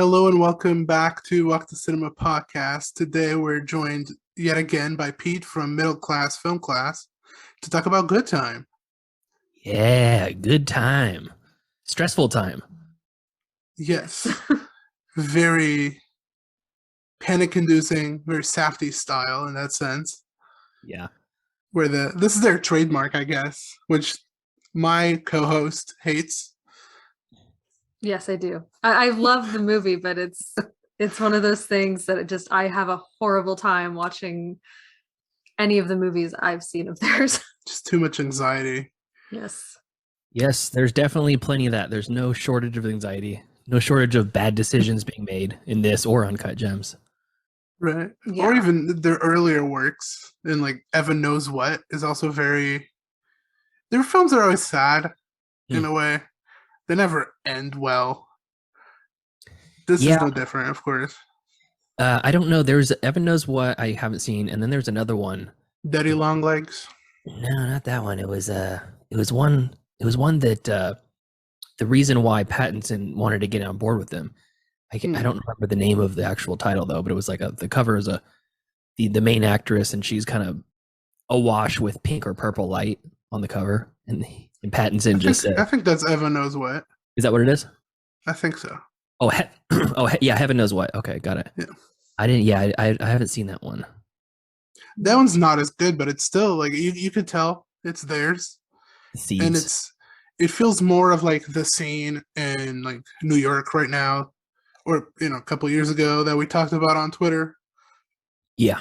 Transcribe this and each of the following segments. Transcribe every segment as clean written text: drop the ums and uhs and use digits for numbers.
Hello and welcome back to Walk the Cinema podcast. Today we're joined yet again by Pete from Middle Class Film Class to talk about Good Time. Yeah, good time. Stressful time. Yes, very panic-inducing, very Safdie style in that sense. Yeah. Where this is their trademark, I guess, which my co-host hates. Yes, I do. I love the movie, but it's one of those things that I have a horrible time watching any of the movies I've seen of theirs. Just too much anxiety. Yes. Yes, there's definitely plenty of that. There's no shortage of anxiety, no shortage of bad decisions being made in this or Uncut Gems. Right. Yeah. Or even their earlier works in like Evan Knows What is also very. Their films are always sad in a way. They never end well. This is no different, of course. I don't know. There's Evan Knows What I haven't seen, and then there's another one. Daddy Long Legs. No, not that one. It was one that the reason why Pattinson wanted to get on board with them. I don't remember the name of the actual title though, but it was like the cover is the main actress, and she's kind of awash with pink or purple light on the cover, and Pattinson I think that's Evan Knows What. Is that what it is? I think so. Oh, yeah, Heaven Knows What. Okay, got it. Yeah. I haven't seen that one. That one's not as good, but it's still like you could tell it's theirs. Seeds. And it feels more of like the scene in like New York right now, or a couple of years ago that we talked about on Twitter. Yeah.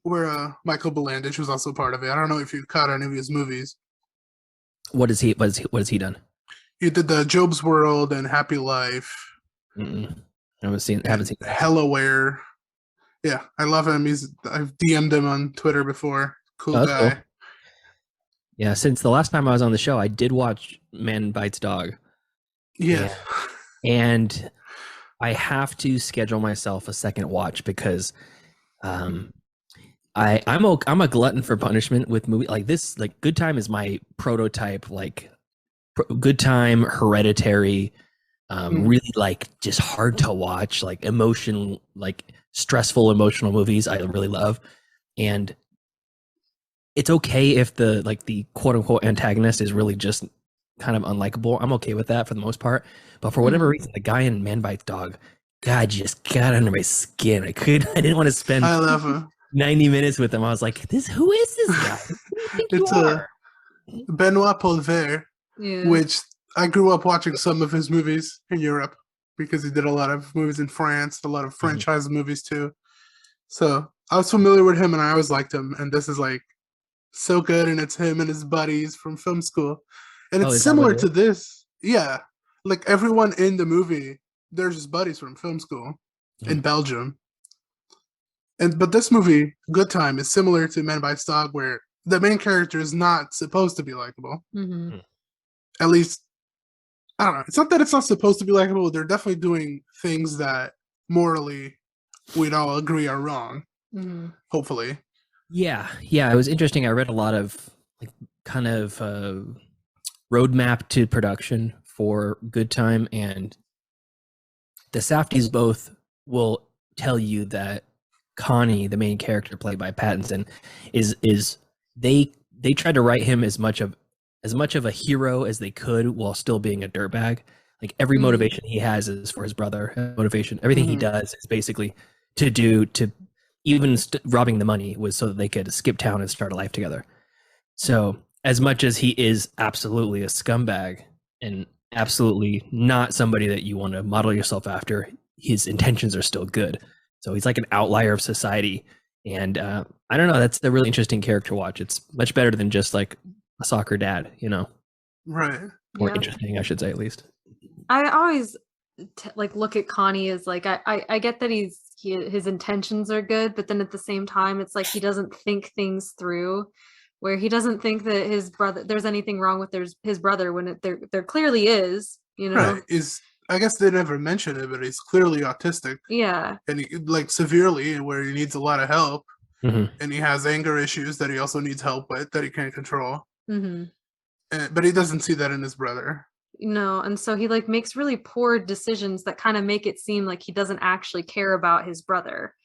Where Michael Belandich was also part of it. I don't know if you've caught any of his movies. What has he done? He did the Job's World and Happy Life. Haven't seen that. Hellaware. Yeah, I love him. I've DM'd him on Twitter before. Cool guy. Cool. Yeah, since the last time I was on the show, I did watch Man Bites Dog. Yeah. And I have to schedule myself a second watch because I'm a glutton for punishment with movies like this. Like Good Time is my prototype, like Good Time, Hereditary, really like just hard to watch, like stressful emotional movies I really love. And it's okay if the quote unquote antagonist is really just kind of unlikable. I'm okay with that for the most part. But for whatever reason, the guy in Man Bites Dog, God, just got under my skin. I didn't want to spend 90 minutes with him. I was like, who is this guy? It's Benoit Poelvoord, which I grew up watching some of his movies in Europe because he did a lot of movies in France, a lot of franchise movies too. So I was familiar with him and I always liked him. And this is like so good, and it's him and his buddies from film school. And it's similar to this. Yeah. Like everyone in the movie, they're just buddies from film school in Belgium. But this movie, Good Time, is similar to Man Bites Dog, where the main character is not supposed to be likable. At least, I don't know. It's not that it's not supposed to be likable. They're definitely doing things that morally we'd all agree are wrong. Hopefully. Yeah. It was interesting. I read a lot of like kind of roadmap to production for Good Time, and the Safdies both will tell you that Connie, the main character played by Pattinson, is they tried to write him as much of a hero as they could while still being a dirtbag. Like every motivation he has is for his brother. Motivation, everything he does is basically even robbing the money was so that they could skip town and start a life together. So as much as he is absolutely a scumbag and absolutely not somebody that you want to model yourself after, his intentions are still good. So he's like an outlier of society. And I don't know, that's a really interesting character watch. It's much better than just like a soccer dad, Right. More interesting, I should say, at least. I always look at Connie as like, I get that his intentions are good, but then at the same time, it's like he doesn't think things through, where he doesn't think that there's anything wrong with his brother when there clearly is, Right. I guess they never mention it, but he's clearly autistic. Yeah. And he, like severely, where he needs a lot of help. And he has anger issues that he also needs help with that he can't control. But he doesn't see that in his brother. No, and so he like makes really poor decisions that kind of make it seem like he doesn't actually care about his brother,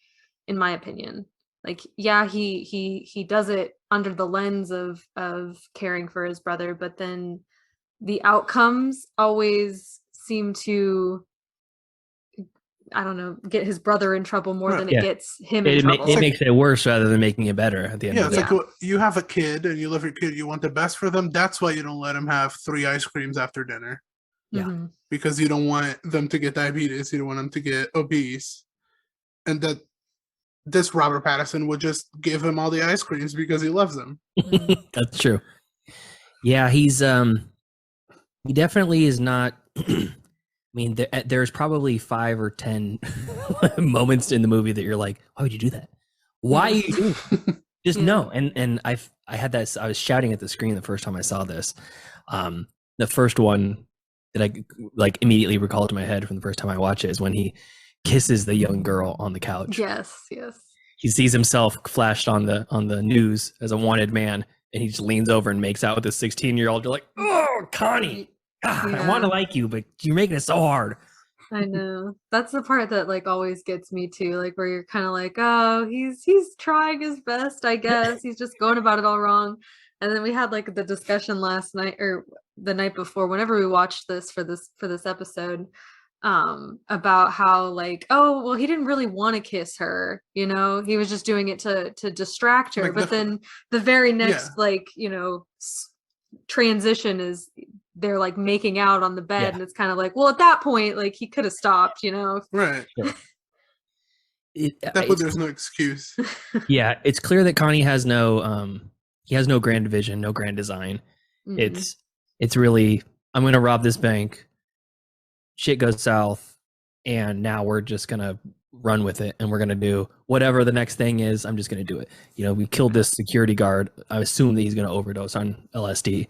in my opinion. Like, yeah, he does it under the lens of caring for his brother, but then the outcomes always seem to, I don't know, get his brother in trouble more than it gets him in trouble. It makes it worse rather than making it better at the end. Yeah, it's like you have a kid and you love your kid, you want the best for them. That's why you don't let him have 3 ice creams after dinner. Yeah. Mm-hmm. Because you don't want them to get diabetes, you don't want them to get obese. And that this Robert Pattinson would just give him all the ice creams because he loves them. That's true. Yeah, he's he definitely is not. I mean, there's probably 5 or 10 moments in the movie that you're like, why would you do that? Why are you doing that? Just no. And I had that. I was shouting at the screen the first time I saw this. The first one that I like immediately recalled to my head from the first time I watched it is when he kisses the young girl on the couch. Yes. He sees himself flashed on the news as a wanted man, and he just leans over and makes out with this 16-year-old. You're like, oh, Connie, God, I want to like you, but you're making it so hard. I know. That's the part that like always gets me too, like where you're kind of like, oh, he's trying his best, I guess. He's just going about it all wrong. And then we had like the discussion last night or the night before, whenever we watched this for this episode, about how like, oh, well, he didn't really want to kiss her, he was just doing it to distract her. Like but then the very next like, transition is they're like making out on the bed, and it's kind of like, well, at that point, like he could have stopped, right. There's no excuse. Yeah, it's clear that Connie has no he has no grand vision, no grand design. Mm-hmm. It's really, I'm gonna rob this bank, shit goes south, and now we're just gonna run with it, and we're gonna do whatever the next thing is. I'm just gonna do it. We killed this security guard. I assume that he's gonna overdose on LSD.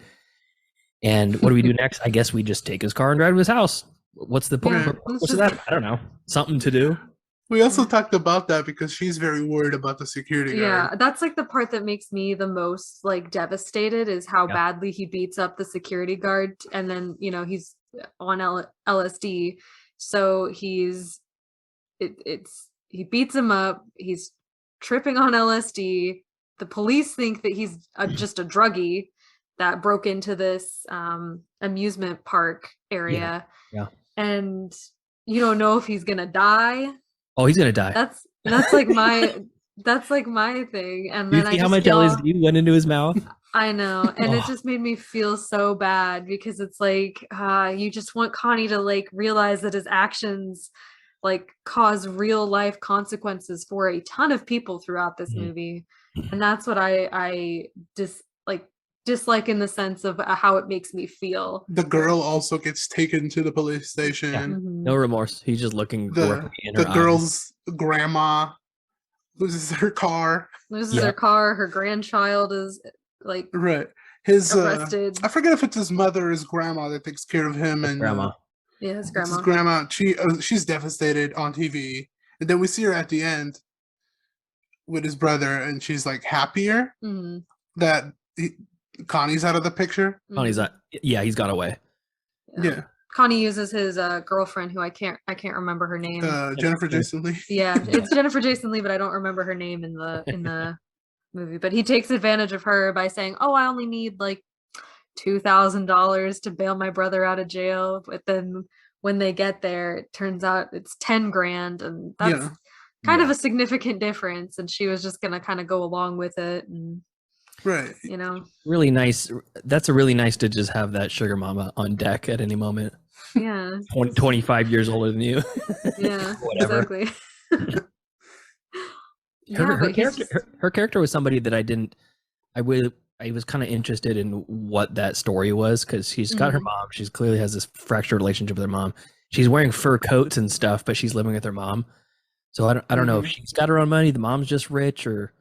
And what do we do next? I guess we just take his car and drive to his house. What's the point? Yeah, what's that? I don't know. Something to do. We also talked about that because she's very worried about the security guard. Yeah, that's like the part that makes me the most like devastated is how badly he beats up the security guard. And then, he's on LSD. So he beats him up. He's tripping on LSD. The police think that he's just a druggie that broke into this amusement park area. Yeah. And you don't know if he's gonna die. Oh, he's gonna die. That's like my thing. And then you see how much LSD went into his mouth? I know. And it just made me feel so bad because it's like you just want Connie to like realize that his actions like cause real life consequences for a ton of people throughout this movie. And that's what I dislike in the sense of how it makes me feel. The girl also gets taken to the police station. Yeah. No remorse. He's just looking the girl's grandma loses her car. Her car. Her grandchild is like his arrested. I forget if it's his mother or his grandma that takes care of him. And grandma. Yeah, his grandma. His grandma. She's devastated on TV, and then we see her at the end with his brother, and she's like happier that Connie's out of the picture. Connie's not. Yeah, he's gone away. Yeah. Connie uses his girlfriend, who I can't remember her name. Jennifer Jason Leigh. Yeah, it's Jennifer Jason Leigh, but I don't remember her name in the movie. But he takes advantage of her by saying, "Oh, I only need like $2,000 to bail my brother out of jail." But then when they get there, it turns out it's 10 grand, and that's kind of a significant difference. And she was just gonna kind of go along with it, and really nice. That's a really nice to just have that sugar mama on deck at any moment. Yeah. 25 years older than you. Yeah, exactly. Her character was somebody that I was kind of interested in what that story was, because she's got her mom. She's clearly has this fractured relationship with her mom. She's wearing fur coats and stuff, but she's living with her mom. So I don't know if she's got her own money, the mom's just rich, or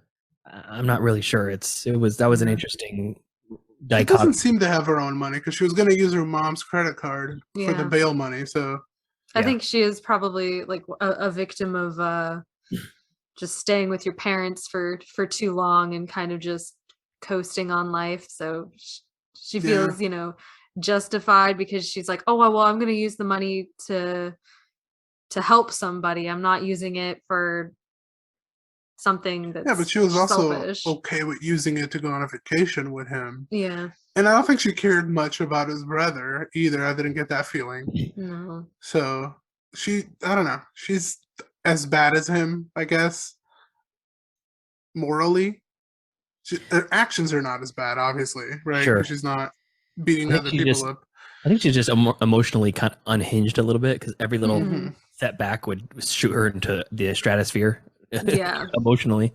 I'm not really sure. That was an interesting dichotomy. She doesn't seem to have her own money because she was going to use her mom's credit card for the bail money. So I think she is probably like a victim of just staying with your parents for too long and kind of just coasting on life. So she feels, justified because she's like, oh well, I'm going to use the money to help somebody. I'm not using it for something that's but she was also selfish. okay with using it to go on a vacation with him. Yeah. And I don't think she cared much about his brother either. I didn't get that feeling. No. So I don't know. She's as bad as him, I guess. Morally, her actions are not as bad, obviously, right? Sure. Because she's not beating other people up. I think she's just emotionally kind of unhinged a little bit because every little setback would shoot her into the stratosphere. Yeah. Emotionally.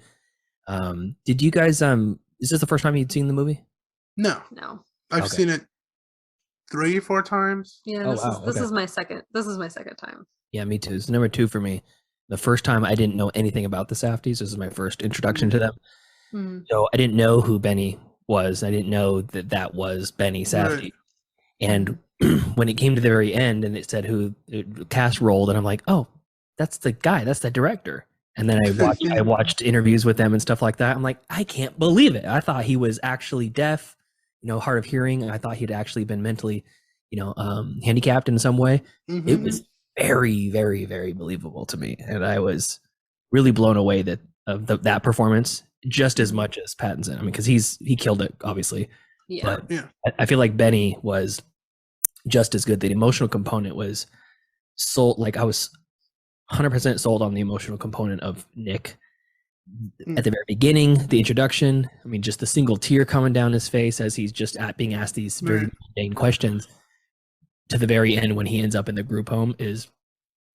Did you guys? Is this the first time you'd seen the movie? No. I've seen it 3-4 times. Yeah. This is my second. This is my second time. Yeah, me too. It's number 2 for me. The first time I didn't know anything about the Safdies. This is my first introduction to them. So I didn't know who Benny was. I didn't know that was Benny Safdie. Right. And when it came to the very end and it said who the cast rolled, and I'm like, oh, that's the guy. That's the director. And then I watched interviews with them and stuff like that. I'm like, I can't believe it. I thought he was actually deaf, hard of hearing. I thought he'd actually been mentally, handicapped in some way. It was very, very, very believable to me. And I was really blown away that performance just as much as Pattinson. I mean, because he killed it, obviously. Yeah. But I feel like Benny was just as good. The emotional component was I was 100% sold on the emotional component of Nick at the very beginning, the introduction. I mean, just the single tear coming down his face as he's just being asked these very mundane questions, to the very end when he ends up in the group home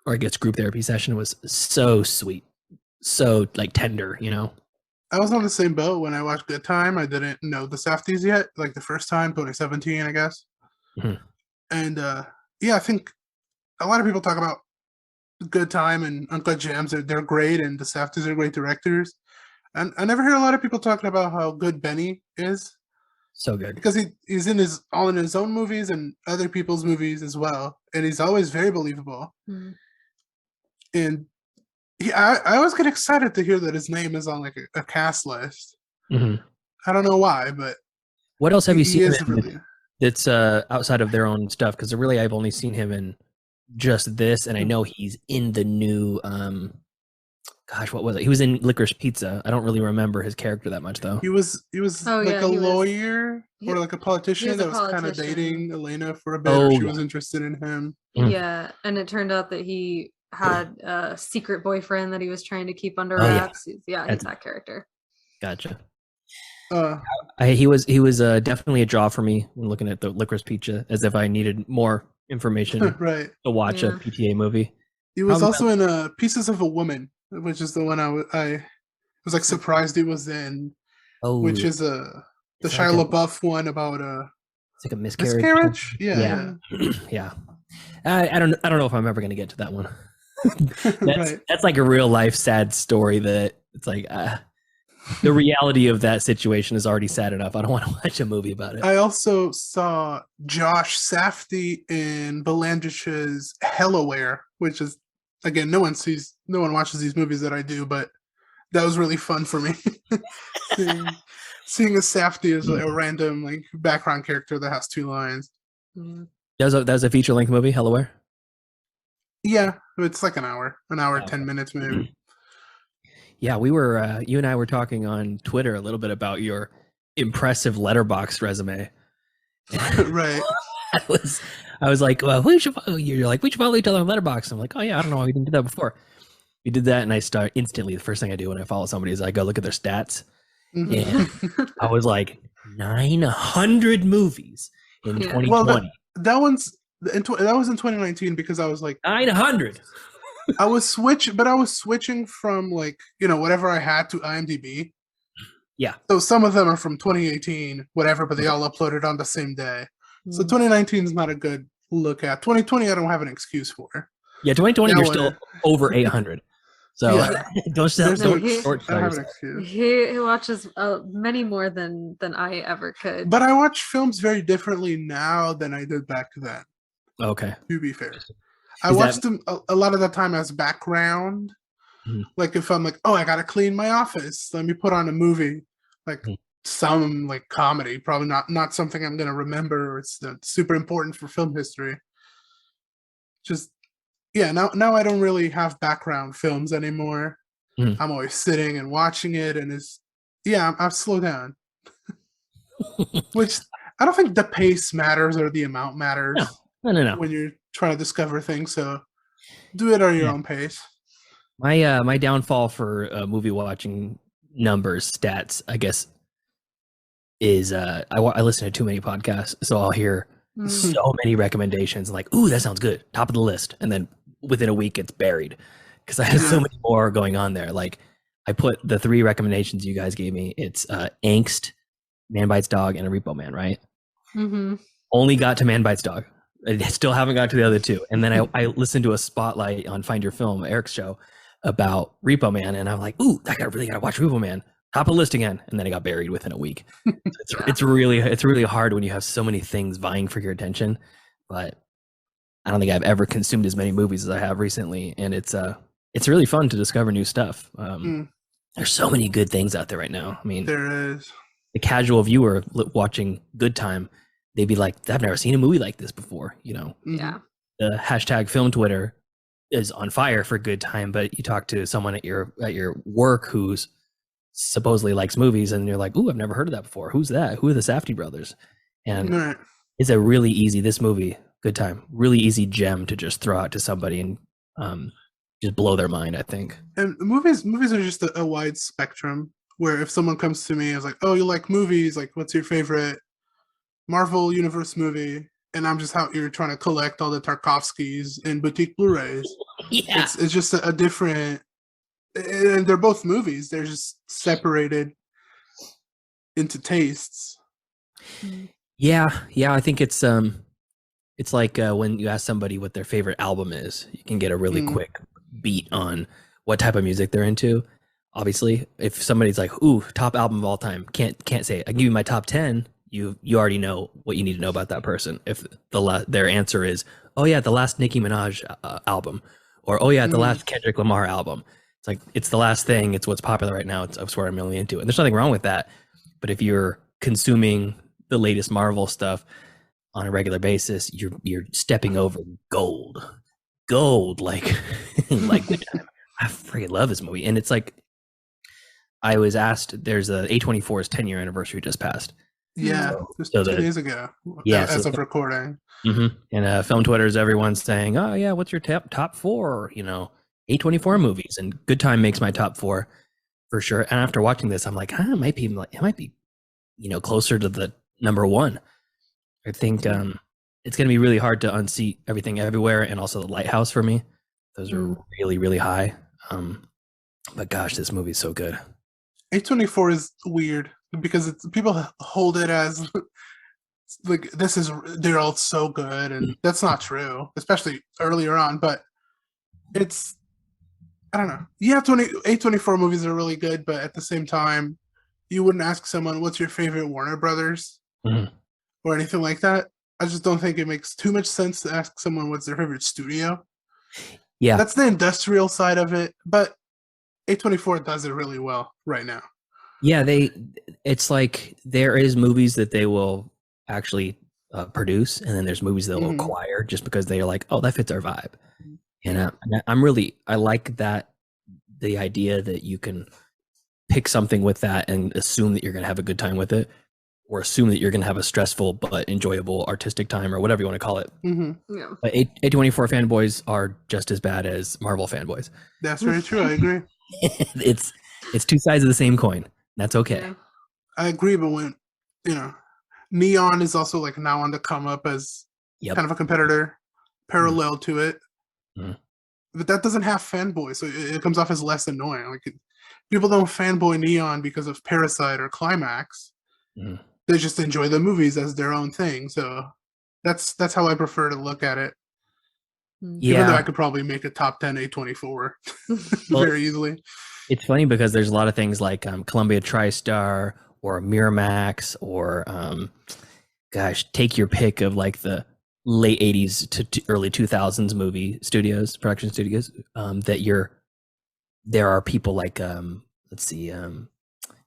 or gets group therapy session, was so sweet, so tender. I was on the same boat when I watched Good Time. I didn't know the Safdies yet, the first time, 2017, I guess. And I think a lot of people talk about Good Time and Uncut Gems. They're great, and the Safdies are great directors. And I never hear a lot of people talking about how good Benny is. So good. Because he's in his own movies and other people's movies as well. And he's always very believable. And I always get excited to hear that his name is on a cast list. I don't know why, but what else have you seen that's outside of their own stuff? Because really, I've only seen him in just this, and I know he's in the new. What was it? He was in Licorice Pizza. I don't really remember his character that much, though. He was a lawyer or a politician that was kind of dating Elena for a bit, or she was interested in him. Yeah, and it turned out that he had a secret boyfriend that he was trying to keep under wraps. He's that character. Gotcha. He was definitely a draw for me when looking at the Licorice Pizza, as if I needed more information to watch a PTA movie. He was also in Pieces of a Woman, which is the one I was surprised he was in, which is the Shia LaBeouf one about it's like a miscarriage. Yeah. I don't know if I'm ever going to get to that one. That's like a real life sad story that it's like the reality of that situation is already sad enough. I don't want to watch a movie about it. I also saw Josh Safdie in Belandish's Hellaware, which is, again, no one watches these movies that I do, but that was really fun for me. seeing a Safdie as a random background character that has 2 lines. That was a feature-length movie, Hellaware? Yeah, it's like an hour, 10 minutes maybe. Yeah, we were you and I were talking on Twitter a little bit about your impressive Letterboxd resume. Right. I was like, well, we should follow you. You're like, we should follow each other on Letterboxd. I'm like, oh yeah, I don't know why we didn't do that before. We did that, and I start instantly. The first thing I do when I follow somebody is I go look at their stats. And I was like, 900 movies in 2020. Well, that was in 2019 because I was like 900. I was switching from whatever I had to IMDb. Yeah. So some of them are from 2018, whatever, but they all uploaded on the same day. So 2019 is not a good look at. 2020, I don't have an excuse for. Yeah, 2020, you're still over 800. So don't short He watches many more than I ever could. But I watch films very differently now than I did back then. Okay. To be fair. I watched them a lot of the time as background. Like if I'm like, oh, I gotta clean my office, let me put on a movie. some like comedy, probably not something I'm gonna remember, or it's super important for film history. Just yeah, now I don't really have background films anymore. I'm always sitting and watching it, and I've slowed down. Which I don't think the pace matters or the amount matters. No. When you're trying to discover things, so do it at your own pace. My downfall for movie watching numbers stats, I guess, is I listen to too many podcasts, so I'll hear so many recommendations like, ooh, that sounds good, top of the list, and then within a week it's buried because I have so many more going on there. Like I put the 3 recommendations you guys gave me. It's Angst, Man Bites Dog, and a Repo Man, right? Only got to Man Bites Dog. I still haven't got to the other 2. And then I listened to a spotlight on Find Your Film, Eric's show, about Repo Man, and I'm like, ooh, I really gotta watch Repo Man. Top of the list again, and then it got buried within a week. It's really hard when you have so many things vying for your attention. But I don't think I've ever consumed as many movies as I have recently, and it's really fun to discover new stuff. There's so many good things out there right now. I mean, there is. The casual viewer watching Good Time, they'd be like, I've never seen a movie like this before, you know? Yeah. The hashtag film Twitter is on fire for Good Time, but you talk to someone at your work who's supposedly likes movies, and you're like, ooh, I've never heard of that before. Who's that? Who are the Safdie brothers? And it's a really easy, this movie, Good Time, really easy gem to just throw out to somebody and just blow their mind, I think. And movies are just a wide spectrum, where if someone comes to me and is like, oh, you like movies, like what's your favorite Marvel Universe movie? And I'm just out here trying to collect all the Tarkovskys and boutique Blu-rays. Yeah. It's just a different, and they're both movies. They're just separated into tastes. Yeah. I think it's like when you ask somebody what their favorite album is, you can get a really quick beat on what type of music they're into. Obviously, if somebody's like, ooh, top album of all time, can't say it. I can give you my top 10. You already know what you need to know about that person. If their answer is, oh yeah, the last Nicki Minaj album, or oh yeah, the last Kendrick Lamar album. It's like, it's the last thing. It's what's popular right now. It's what I'm really into, and there's nothing wrong with that. But if you're consuming the latest Marvel stuff on a regular basis, you're stepping over gold, like Good Time. I freaking love this movie, and it's like, I was asked, there's a A24's 10-year anniversary just passed. Yeah, just 2 days ago. Yeah, as of recording. And film Twitter's everyone's saying, oh yeah, what's your top 4? You know, A24 movies, and Good Time makes my top 4 for sure. And after watching this, I'm like, it might be, you know, closer to the number 1. I think it's going to be really hard to unseat Everything Everywhere and also The Lighthouse for me. Those are really, really high. But gosh, this movie is so good. A24 is weird because people hold it as like they're all so good, and that's not true, especially earlier on. But it's, I don't know. Yeah, A24 movies are really good, but at the same time, you wouldn't ask someone, what's your favorite Warner Brothers or anything like that. I just don't think it makes too much sense to ask someone what's their favorite studio. Yeah, that's the industrial side of it, but A24 does it really well right now. Yeah, it's like there is movies that they will actually produce, and then there's movies they'll acquire just because they're like, oh, that fits our vibe. And I like that, the idea that you can pick something with that and assume that you're going to have a good time with it, or assume that you're going to have a stressful but enjoyable artistic time, or whatever you want to call it. Yeah. But A24 fanboys are just as bad as Marvel fanboys. That's very true. I agree. It's 2 sides of the same coin. That's okay. Yeah. I agree, but when, you know, Neon is also like now on the come up as kind of a competitor parallel to it. But that doesn't have fanboy, so it comes off as less annoying. Like, people don't fanboy Neon because of Parasite or Climax. They just enjoy the movies as their own thing. So that's how I prefer to look at it. Even though I could probably make a top 10 A24 very easily. It's funny because there's a lot of things like Columbia TriStar or Miramax or take your pick of like the late 80s to early 2000s movie studios, production studios, there are people like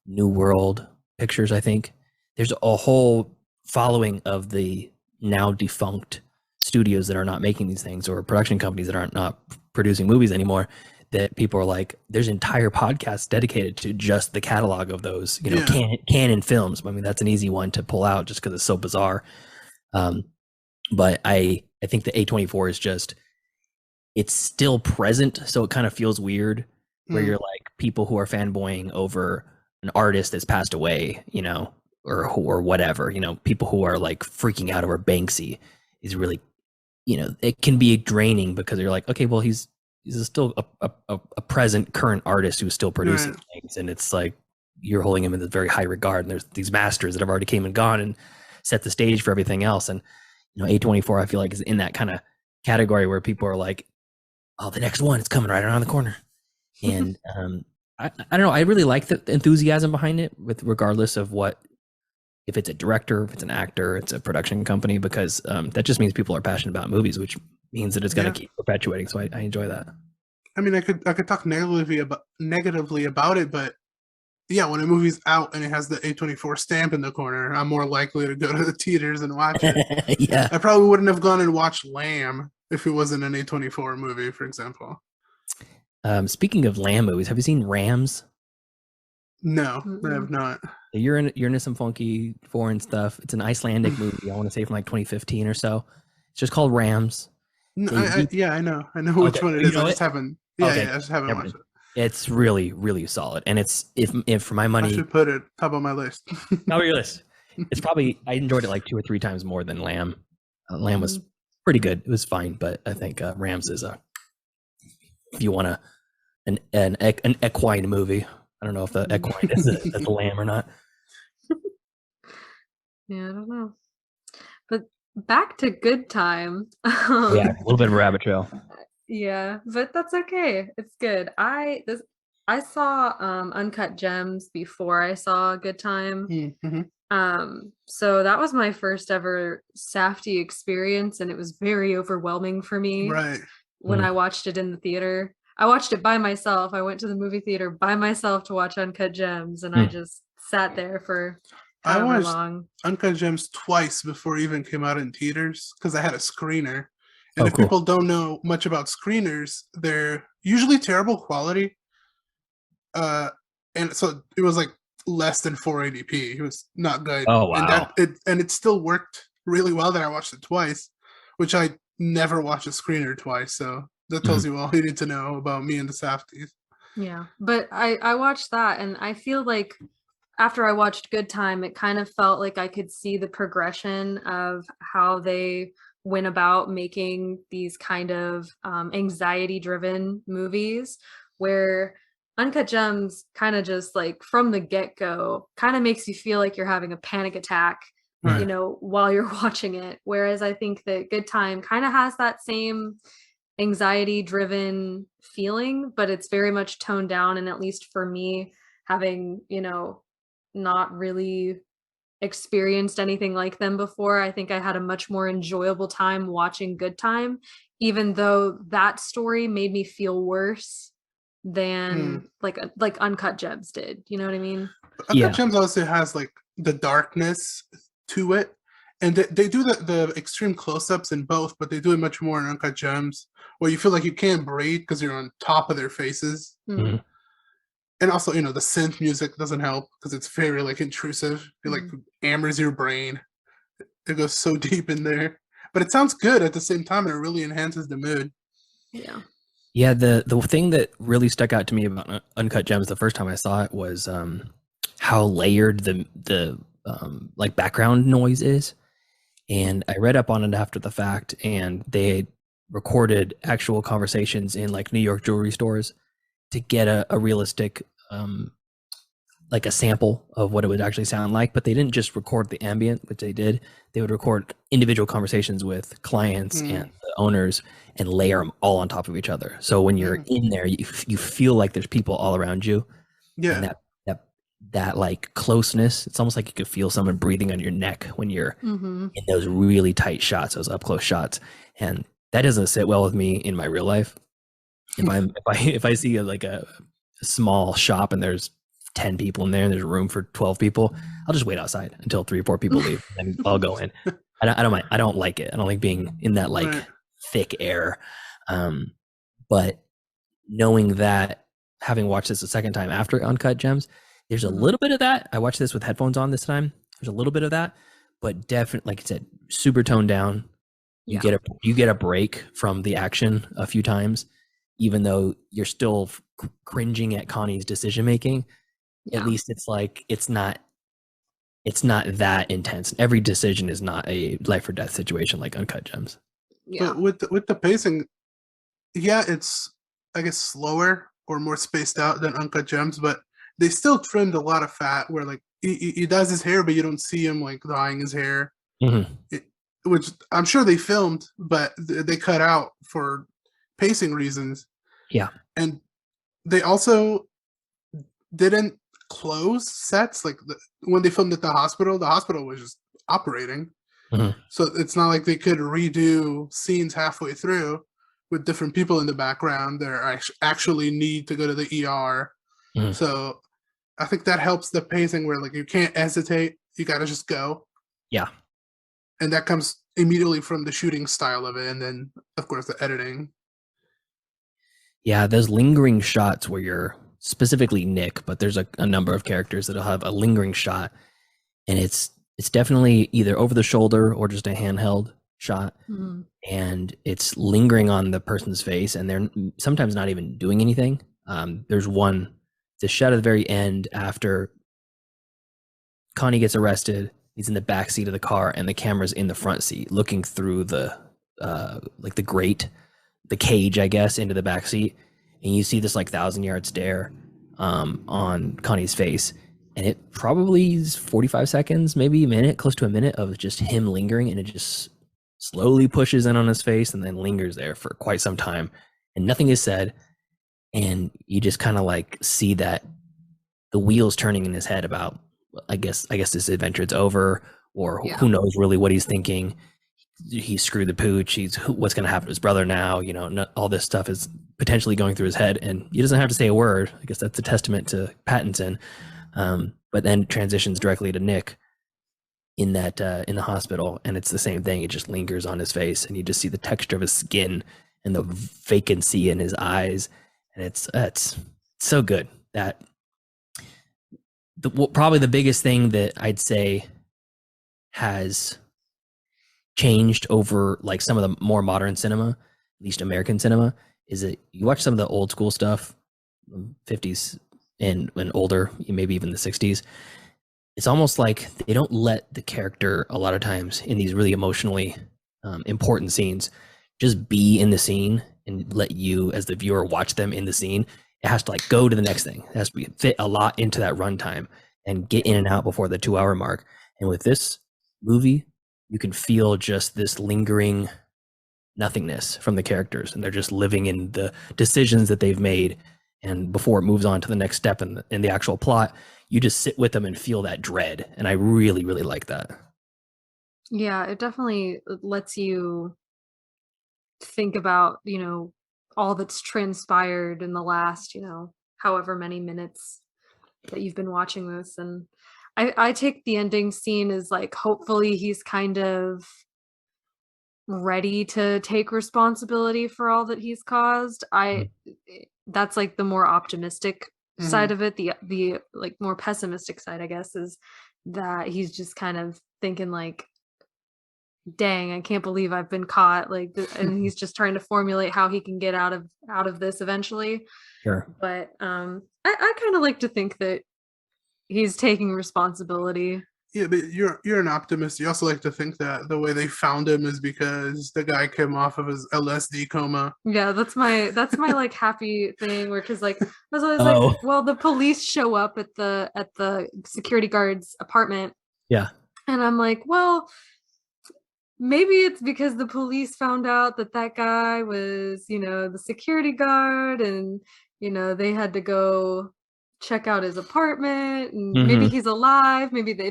New World Pictures, I think. There's a whole following of the now defunct studios that are not making these things, or production companies that aren't not producing movies anymore, that people are like, there's entire podcasts dedicated to just the catalog of those, you know, canon films. I mean, that's an easy one to pull out just because it's so bizarre. But I think the A24 is just, it's still present, so it kind of feels weird where you're like people who are fanboying over an artist that's passed away, you know, or whatever, you know, people who are like freaking out over Banksy is really, you know, it can be draining because you're like, okay, well, he's still a present current artist who's still producing things, and it's like you're holding him in this very high regard, and there's these masters that have already came and gone and set the stage for everything else. And you know, A24 I feel like is in that kind of category where people are like, oh, the next one is coming right around the corner. And I don't know, I really like the enthusiasm behind it, with regardless of what, if it's a director, if it's an actor, it's a production company, because that just means people are passionate about movies, which means that it's going to keep perpetuating. So I enjoy that. I mean, I could talk negatively about it, but yeah, when a movie's out and it has the A24 stamp in the corner, I'm more likely to go to the theaters and watch it. Yeah, I probably wouldn't have gone and watched Lamb if it wasn't an A24 movie, for example. Speaking of Lamb movies, have you seen Rams? No, I have not. You're into some funky foreign stuff. It's an Icelandic movie. I want to say from like 2015 or so. It's just called Rams. No, I know which one it is. I just haven't. I just haven't watched it. It's really, really solid, and it's if for my money, I should put it top of my list. Top of your list. It's probably, I enjoyed it like 2 or 3 times more than Lamb. Lamb was pretty good. It was fine, but I think Rams is if you want an equine movie. I don't know if the equine is a lamb or not. Yeah, I don't know. But back to Good Time. Yeah, a little bit of a rabbit trail. Yeah, but that's okay. It's good. I saw Uncut Gems before I saw Good Time. Mm-hmm. So that was my first ever Safdie experience, and it was very overwhelming for me. Right. When I watched it in the theater. I watched it by myself. I went to the movie theater by myself to watch Uncut Gems, and I just sat there for however long. Uncut Gems twice before it even came out in theaters because I had a screener. And if people don't know much about screeners, they're usually terrible quality. And so it was like less than 480p. It was not good. Oh, wow. And it still worked really well that I watched it twice, which I never watched a screener twice. So that tells you all you need to know about me and the Safdies. Yeah, but I watched that, and I feel like after I watched Good Time, it kind of felt like I could see the progression of how they went about making these kind of anxiety-driven movies, where Uncut Gems kind of just like from the get-go kind of makes you feel like you're having a panic attack, you know, while you're watching it. Whereas I think that Good Time kind of has that same anxiety-driven feeling, but it's very much toned down. And at least for me, having, you know, not really experienced anything like them before, I think I had a much more enjoyable time watching Good Time, even though that story made me feel worse than like Uncut Gems did. You know what I mean? Uncut Gems also has like the darkness to it, and they do the extreme close-ups in both, but they do it much more in Uncut Gems, where you feel like you can't breathe because you're on top of their faces. And also, you know, the synth music doesn't help because it's very like intrusive. It like hammers your brain. It goes so deep in there, but it sounds good at the same time, and it really enhances the mood. Yeah. The thing that really stuck out to me about Uncut Gems the first time I saw it was how layered the like background noise is. And I read up on it after the fact, and they recorded actual conversations in like New York jewelry stores to get a realistic like a sample of what it would actually sound like. But they didn't just record the ambient, which they did. They would record individual conversations with clients and the owners and layer them all on top of each other. So when you're in there, you feel like there's people all around you. Yeah. And that like closeness, it's almost like you could feel someone breathing on your neck when you're in those really tight shots, those up close shots. And that doesn't sit well with me in my real life. If I see like a small shop and there's 10 people in there and there's room for 12 people, I'll just wait outside until 3 or 4 people leave and I'll go in. I don't mind. I don't like it. I don't like being in that like thick air. But knowing that, having watched this a second time after Uncut Gems, there's a little bit of that. I watched this with headphones on this time. There's a little bit of that, but definitely, like I said, super toned down. You get a break from the action a few times, even though you're still cringing at Connie's decision making. At least it's like it's not that intense. Every decision is not a life or death situation like Uncut Gems. But with the pacing, it's I guess slower or more spaced out than Uncut Gems, but they still trimmed a lot of fat where like he does his hair, but you don't see him like dyeing his hair, which I'm sure they filmed, but they cut out for pacing reasons. Yeah. And they also didn't close sets. Like when they filmed at the hospital was just operating. So it's not like they could redo scenes halfway through with different people in the background that actually need to go to the ER. So I think that helps the pacing where like you can't hesitate. You got to just go. Yeah. And that comes immediately from the shooting style of it. And then, of course, the editing. Yeah, those lingering shots where you're specifically Nick, but there's a number of characters that'll have a lingering shot. And it's definitely either over the shoulder or just a handheld shot. And it's lingering on the person's face. And they're sometimes not even doing anything. There's the shot at the very end after Connie gets arrested. He's in the back seat of the car and the camera's in the front seat looking through the like the grate, the cage, I guess, into the back seat. And you see this like 1,000-yard stare on Connie's face. And it probably is 45 seconds, maybe a minute, close to a minute of just him lingering. And it just slowly pushes in on his face and then lingers there for quite some time. And nothing is said. And you just kind of like see that the wheels turning in his head about, I guess this adventure is over, or who knows really what he's thinking. He screwed the pooch. What's going to happen to his brother now? You know, all this stuff is potentially going through his head, and he doesn't have to say a word. I guess that's a testament to Pattinson. But then transitions directly to Nick in the hospital, and it's the same thing. It just lingers on his face, and you just see the texture of his skin and the vacancy in his eyes, and it's so good. That probably the biggest thing that I'd say has changed over like some of the more modern cinema, at least American cinema, is that you watch some of the old school stuff, 50s and older, maybe even the 60s. It's almost like they don't let the character a lot of times in these really emotionally important scenes just be in the scene and let you as the viewer watch them in the scene. It has to like go to the next thing. It has to fit a lot into that runtime and get in and out before the 2-hour mark. And with this movie, you can feel just this lingering nothingness from the characters, and they're just living in the decisions that they've made. And before it moves on to the next step in the actual plot, you just sit with them and feel that dread. And I really, really like that. Yeah, it definitely lets you think about, all that's transpired in the last, however many minutes that you've been watching this. And I take the ending scene as like, hopefully he's kind of ready to take responsibility for all that he's caused. That's like the more optimistic side of it. The like more pessimistic side, I guess, is that he's just kind of thinking like, dang, I can't believe I've been caught, like, and he's just trying to formulate how he can get out of this eventually. Sure. But I kind of like to think that he's taking responsibility. Yeah, but you're an optimist. You also like to think that the way they found him is because the guy came off of his LSD coma. Yeah, that's my like happy thing, where because like I was always like, well, the police show up at the security guard's apartment. Yeah. And I'm like, well, maybe it's because the police found out that guy was, the security guard, and they had to go check out his apartment, and maybe he's alive. Maybe he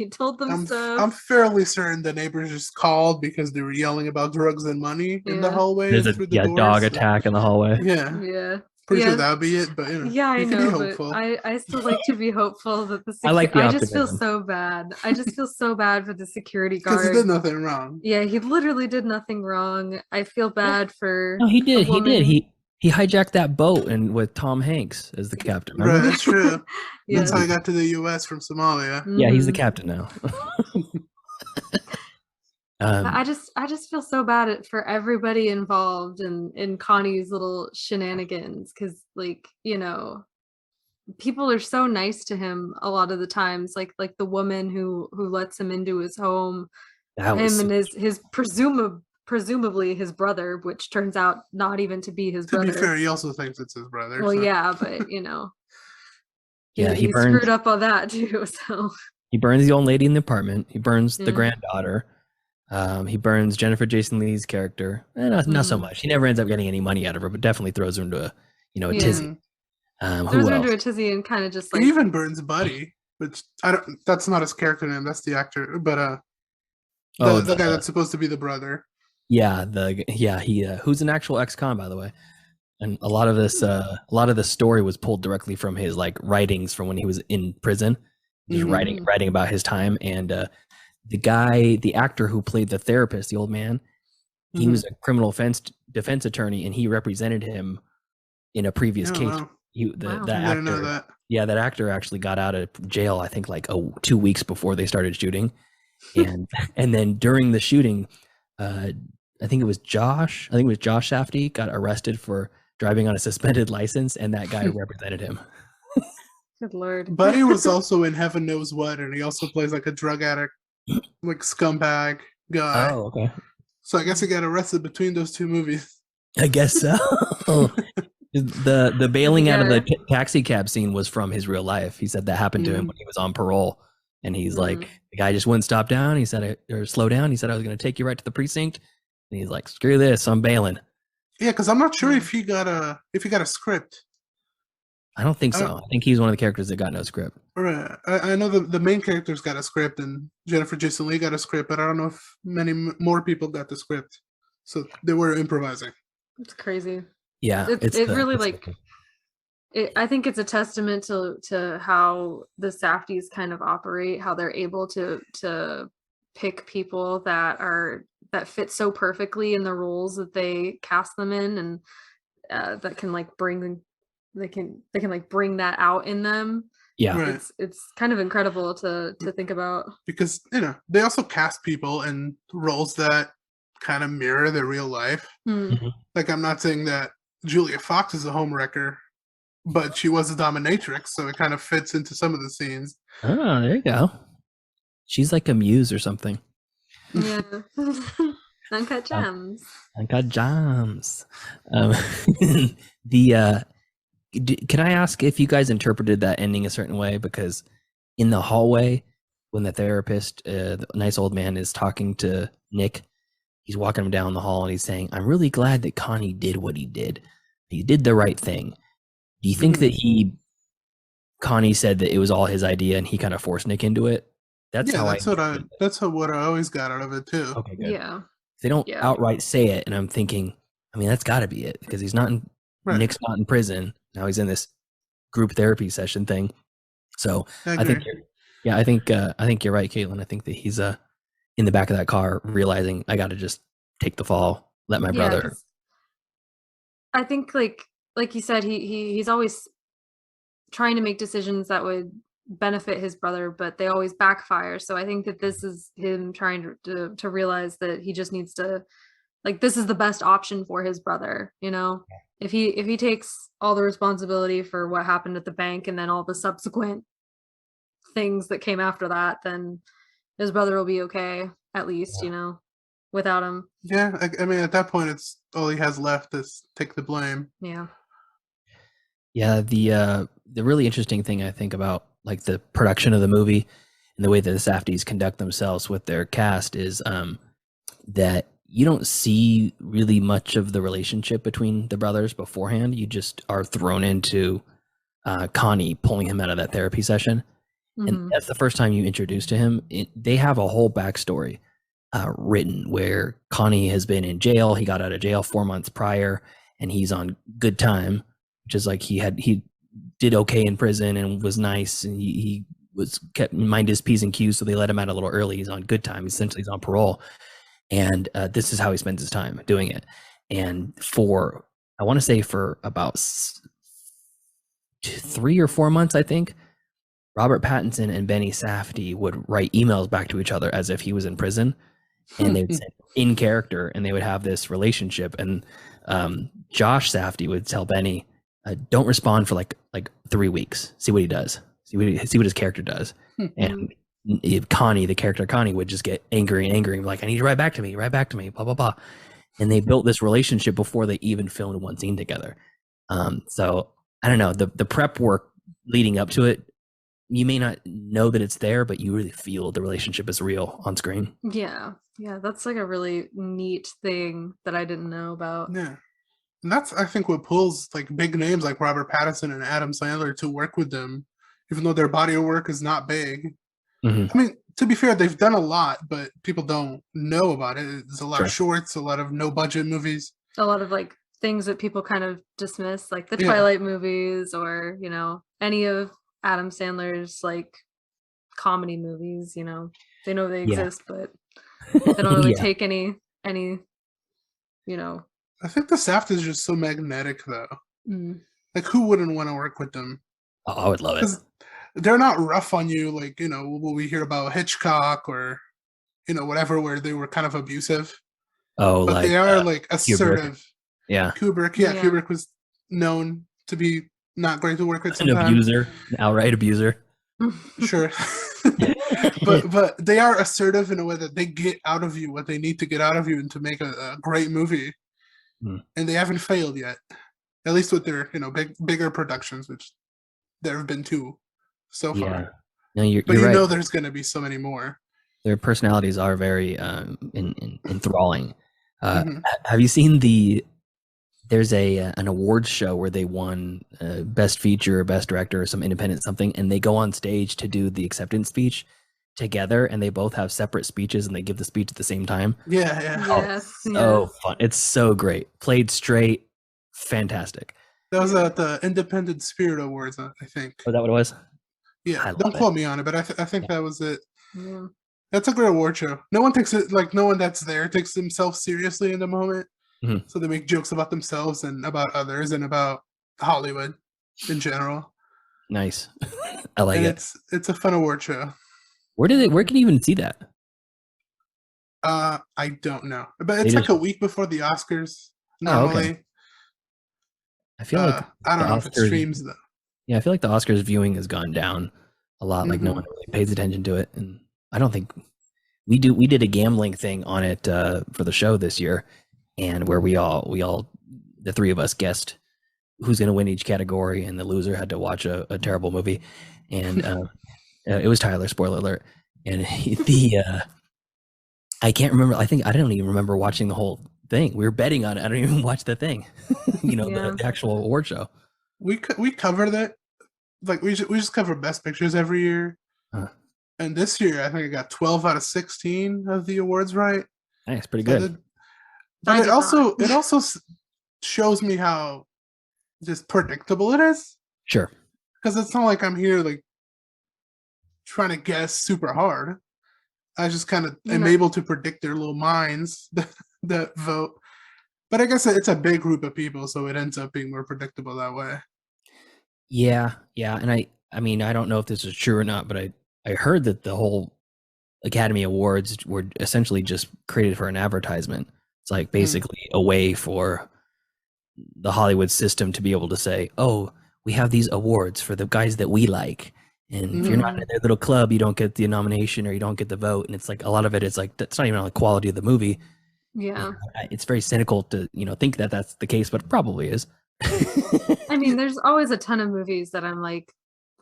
told them stuff. I'm fairly certain the neighbors just called because they were yelling about drugs and money in the hallway. There's a dog attack in the hallway. Yeah. Yeah. pretty sure that would be it. But yeah, I you can know, be but hopeful. I still like to be hopeful that the I like the I just feel optimism. so bad. I just feel so bad for the security Because he guard. did nothing wrong. Yeah, he literally did nothing wrong. I feel bad for No, he the did. He did. woman. He hijacked that boat and with Tom Hanks as the captain. Right, Remember? that's true. Yes. That's how he got to the U.S. from Somalia. Yeah, he's the Mhm. captain now. I just feel so bad for everybody involved in Connie's little shenanigans, because like, people are so nice to him a lot of the times, like the woman who lets him into his home, That him was and his presumably his brother, which turns out not even to be his To be brother. fair, he also thinks it's his brother. Well, so. yeah, but yeah. he screwed up on that too. So He burns the old lady in the apartment. He burns the Yeah. granddaughter. He burns Jennifer Jason Leigh's character. Not so Mhm. much. He never ends up getting any money out of her, but definitely throws her into a Yeah. tizzy. throws Who her into else? a tizzy and kind of just He like even burns Buddy, which I don't. That's not his character name. That's the actor. But the guy that's supposed to be the brother. Yeah, he who's an actual ex-con, by the way. And a lot of this story was pulled directly from his like writings from when he was in prison, just Mhm. writing about his time. And the actor who played the therapist, the old man, he was a criminal defense attorney, and he represented him in a previous Oh, case. wow. Wow. That I didn't know actor, that. yeah, that actor actually got out of jail, I think, like 2 weeks before they started shooting, and then during the shooting, I think it was Josh Safdie got arrested for driving on a suspended license, and that guy represented him. good lord. Buddy was also in Heaven Knows What, and he also plays like a drug addict, like scumbag guy. Oh, okay. So I guess he got arrested between those two movies. I guess so. The bailing out of the Yeah. taxi cab scene was from his real life. He said that happened to him when he was on parole, and he's like, the guy just wouldn't stop down. He said, or slow down. He said, I was going to take you right to the precinct, and he's like, screw this, I'm bailing. Yeah, because I'm not sure if he got a script. I don't think so. I think he's one of the characters that got no script. Right. I know the main character's got a script, and Jennifer Jason Leigh got a script, but I don't know if many more people got the script. So they were improvising. It's crazy. Yeah, it really like. I think it's a testament to how the Safdies kind of operate, how they're able to pick people that fit so perfectly in the roles that they cast them in, and that can like bring they can like bring that out in them. Yeah, Right. It's kind of incredible to think about, because they also cast people in roles that kind of mirror their real life. Mhm. Like, I'm not saying that Julia Fox is a homewrecker, but she was a dominatrix, so it kind of fits into some of the scenes. Oh, there you go. She's like a muse or something. yeah. Uncut gems. Uncut gems. Can I ask if you guys interpreted that ending a certain way? Because in the hallway, when the therapist, the nice old man, is talking to Nick, he's walking him down the hall and he's saying, I'm really glad that Connie did what he did. He did the right thing. Do you think that Connie said that it was all his idea and he kind of forced Nick into it? That's what I always got out of it too. Okay, good. Yeah. They don't outright say it, and I'm thinking, I mean, that's got to be it, because he's not in Nick's not in prison. Now he's in this group therapy session thing. So I think you're right, Caitlin. I think that he's in the back of that car realizing I got to just take the fall, let my brother. I think like you said, he's always trying to make decisions that would benefit his brother, but they always backfire. So I think that this is him trying to realize that he just needs to, like, this is the best option for his brother. If he takes all the responsibility for what happened at the bank and then all the subsequent things that came after that, then his brother will be okay, at least, without him. Yeah, I mean, at that point, it's all he has left is take the blame. Yeah. Yeah, the really interesting thing I think about like the production of the movie and the way that the Safdies conduct themselves with their cast is that you don't see really much of the relationship between the brothers beforehand. You just are thrown into Connie pulling him out of that therapy session. And that's the first time you introduce to him. They have a whole backstory written where Connie has been in jail. He got out of jail 4 months prior, and he's on good time which is like he did okay in prison and was nice, and he was kept mind his P's and Q's, so they let him out a little early. He's on good time. Essentially, he's on parole, and this is how he spends his time doing it. And I want to say for about 3 or 4 months, I think, Robert Pattinson and Benny Safdie would write emails back to each other as if he was in prison, and they would send in character, and they would have this relationship. And Josh Safdie would tell Benny, "Don't respond for like 3 weeks. See what he does. See what his character does." And Connie, the character Connie, would just get angry, like, "I need you to write back to me, blah blah blah." And they built this relationship before they even filmed one scene together. So I don't know, the prep work leading up to it, you may not know that it's there, but you really feel the relationship is real on screen. Yeah, that's like a really neat thing that I didn't know about. Yeah, and that's, I think, what pulls like big names like Robert Pattinson and Adam Sandler to work with them, even though their body of work is not big. I mean, to be fair, they've done a lot, but people don't know about it. There's a lot of shorts, a lot of no budget movies, a lot of like things that people kind of dismiss, like the Twilight movies, or any of Adam Sandler's like comedy movies. They know they exist, but they don't really take any. I think the Saft is just so magnetic, though. Like, who wouldn't want to work with them? Oh, I would love it. They're not rough on you, like, what we hear about Hitchcock or, whatever, where they were kind of abusive. Oh, but they are like assertive. Kubrick. Yeah. Kubrick was known to be not great to work with sometimes. An abuser, an outright abuser. Sure. but they are assertive in a way that they get out of you what they need to get out of you and to make a great movie. And they haven't failed yet. At least with their, bigger productions, which there have been 2 so far. Yeah. No, you're but right. There's going to be so many more. Their personalities are very enthralling. Have you seen there's an awards show where they won best feature, best director, or some independent something, and they go on stage to do the acceptance speech together, and they both have separate speeches, and they give the speech at the same time. So fun. It's so great. Played straight. Fantastic. That was at the Independent Spirit Awards, I think. Was that what it was? Yeah, don't quote me on it, but I think that was it. Yeah. That's a great award show. No one takes it, like, no one that's there takes themselves seriously in the moment. So they make jokes about themselves and about others and about Hollywood in general. Nice. I like it. It's a fun award show. Where can you even see that? I don't know, but it's like a week before the Oscars normally. Okay. I feel like I don't know if it streams though. Yeah, I feel like the Oscars viewing has gone down a lot. Like no one really pays attention to it, and I don't think we do. We did a gambling thing on it for the show this year, and where we all the 3 of us guessed who's going to win each category, and the loser had to watch a terrible movie, and it was Tyler. Spoiler alert! And I can't remember. I don't even remember watching the whole thing. We were betting on it. I don't even watch the thing. The actual award show. We covered it. Like we just cover best pictures every year. And this year I think I got 12 out of 16 of the awards right. Nice, pretty good. But it also shows me how just predictable it is. Sure. Because it's not like I'm here like trying to guess super hard. I just kind of am able to predict their little minds that vote. But I guess it's a big group of people, so it ends up being more predictable that way. Yeah. And I mean, I don't know if this is true or not, but I heard that the whole Academy Awards were essentially just created for an advertisement. It's like basically a way for the Hollywood system to be able to say, oh, we have these awards for the guys that we like. And if you're not in their little club, you don't get the nomination or you don't get the vote. And it's like a lot of it is like, that's not even on the quality of the movie. Yeah. It's very cynical to, think that that's the case, but it probably is. I mean, there's always a ton of movies that I'm like,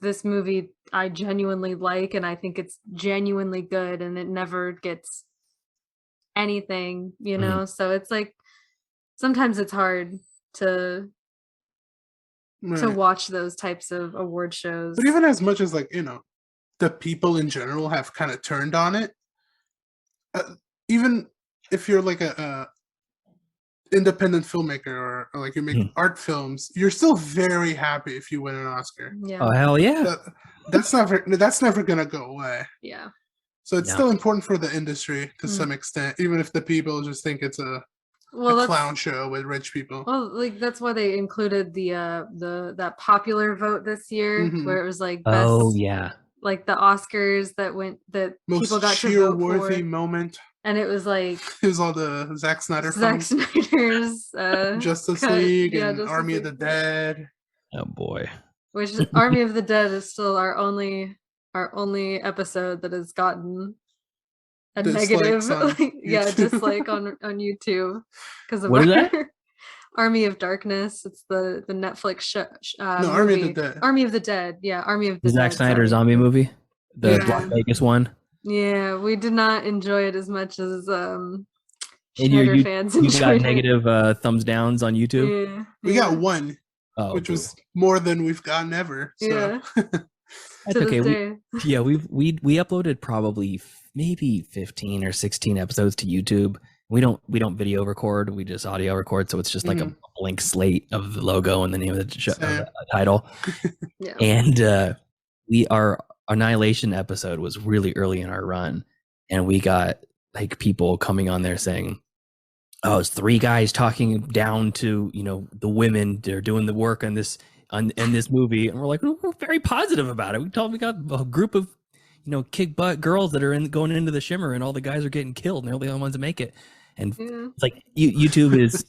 this movie I genuinely like, and I think it's genuinely good, and it never gets anything, So it's like, sometimes it's hard to watch those types of award shows. But even as much as like, the people in general have kind of turned on it, even if you're like independent filmmaker or like you make art films, you're still very happy if you win an Oscar. Yeah. Oh hell yeah! That's never gonna go away. Yeah. So it's still important for the industry to some extent, even if the people just think it's a clown show with rich people. Well, like that's why they included that popular vote this year, where it was like best. Oh yeah. Like the Oscars that most people got to vote worthy for. moment. And it was like it was all the Zack Snyder's Justice League and Justice Army League. Of the Dead. Oh boy. Which Army of the Dead is still our only episode that has gotten a negative dislike on YouTube because of what is that? Army of Darkness. It's the Netflix show. No, Army of the Dead. Army of the Dead. Yeah, Army of the Dead. Zack Snyder zombie movie, the Las Vegas one. Yeah, we did not enjoy it as much as Schneider fans enjoyed it. You got negative thumbs downs on YouTube? Yeah. We got one, which was more than we've gotten ever. So. Yeah. That's okay. We uploaded probably maybe 15 or 16 episodes to YouTube. We don't video record, we just audio record, so it's just like a blank slate of the logo and the name of the show, title. Yeah. And our Annihilation episode was really early in our run, and we got like people coming on there saying, oh, it's 3 guys talking down to the women that are doing the work on this movie, and we're like, we're very positive about it. We got a group of kick butt girls that are going into the Shimmer, and all the guys are getting killed, and they're the only ones that make it. And it's like YouTube is,